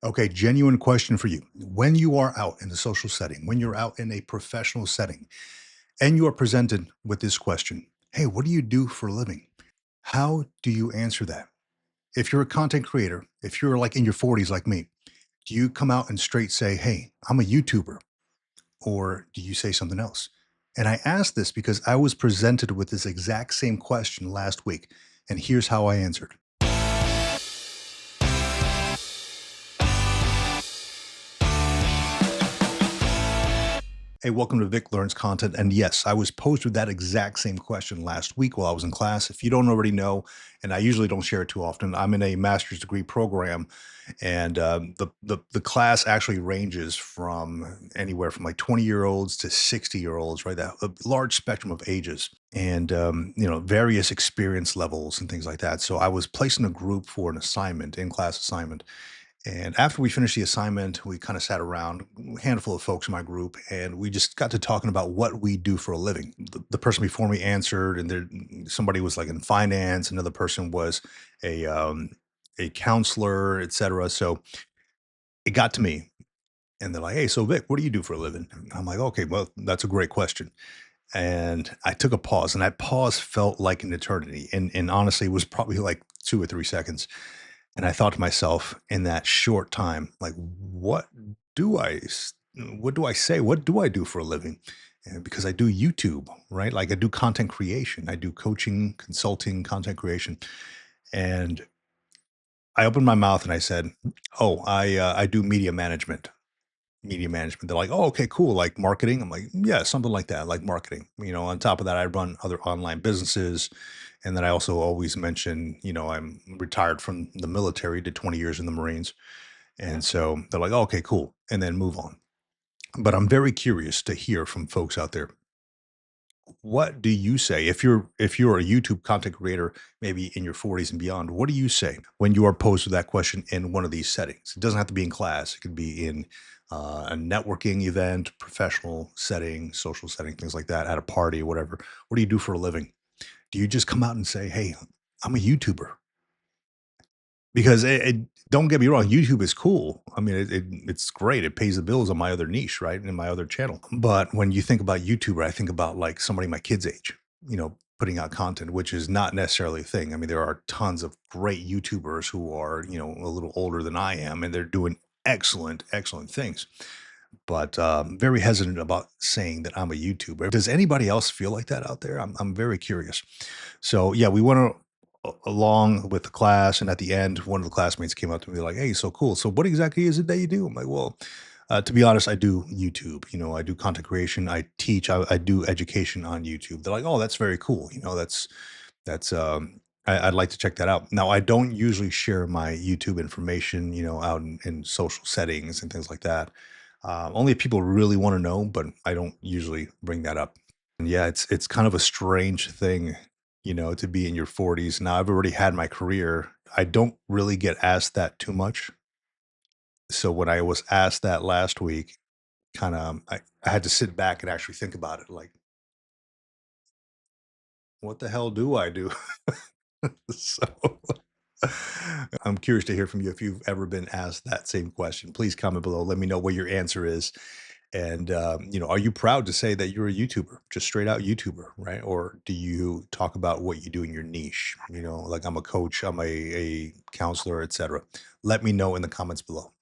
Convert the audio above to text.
Okay, genuine question for you. When you are out in a social setting, when you're out in a professional setting, and you are presented with this question, hey, what do you do for a living? How do you answer that? If you're a content creator, if you're like in your 40s like me, do you come out and straight say, hey, I'm a YouTuber? Or do you say something else? And I asked this because I was presented with this exact same question last week. And here's how I answered. Hey, welcome to Vic Learns Content. And yes, I was posed with that exact same question last week while I was in class. If you don't already know, and I usually don't share it too often, I'm in a master's degree program, and the class actually ranges from anywhere from like 20-year-olds to 60-year-olds, right? That a large spectrum of ages, and various experience levels and things like that. So I was placed in a group for an assignment, in class assignment, and after we finished the assignment, we kind of sat around, a handful of folks in my group, and we just got to talking about what we do for a living. The person before me answered, and there somebody was like in finance, another person was a counselor, etc. So it got to me, and they're like, "Hey, so Vic, what do you do for a living?" And I'm like, "Okay, well, that's a great question." And I took a pause, and that pause felt like an eternity, and honestly, it was probably like 2 or 3 seconds. And I thought to myself in that short time, like, do I, what do I say? What do I do for a living? And because I do YouTube, right? Like I do content creation, I do coaching, consulting, content creation, and I opened my mouth and I said, "Oh, I do media management." Media management. They're like, "Oh, okay, cool. Like marketing." I'm like, "Yeah, something like that, like marketing." On top of that, I run other online businesses. And then I also always mention, I'm retired from the military, did 20 years in the Marines. And so they're like, oh, okay, cool. And then move on. But I'm very curious to hear from folks out there. What do you say if you're a YouTube content creator, maybe in your 40s and beyond? What do you say when you are posed with that question in one of these settings? It doesn't have to be in class. It could be in a networking event, professional setting, social setting, things like that, at a party, whatever. What do you do for a living? Do you just come out and say, "Hey, I'm a YouTuber"? Because don't get me wrong, YouTube is cool. I mean, it's great. It pays the bills on my other niche, right, in my other channel. But when you think about YouTuber, I think about like somebody my kid's age, putting out content, which is not necessarily a thing. I mean, there are tons of great YouTubers who are, a little older than I am, and they're doing excellent, excellent things. But very hesitant about saying that I'm a YouTuber. Does anybody else feel like that out there? I'm very curious. So yeah, we went along with the class, and at the end, one of the classmates came up to me like, "Hey, so cool. So what exactly is it that you do?" I'm like, "Well, to be honest, I do YouTube. I do content creation. I teach. I do education on YouTube." They're like, "Oh, that's very cool. That's I'd like to check that out." Now, I don't usually share my YouTube information, out in social settings and things like that. Only if people really want to know, but I don't usually bring that up. And yeah, it's kind of a strange thing, to be in your 40s. Now, I've already had my career. I don't really get asked that too much. So when I was asked that last week, kind of, I had to sit back and actually think about it. Like, what the hell do I do? So I'm curious to hear from you if you've ever been asked that same question. Please comment below. Let me know what your answer is. And, are you proud to say that you're a YouTuber, just straight out YouTuber, right? Or do you talk about what you do in your niche? Like I'm a coach, I'm a counselor, etc. Let me know in the comments below.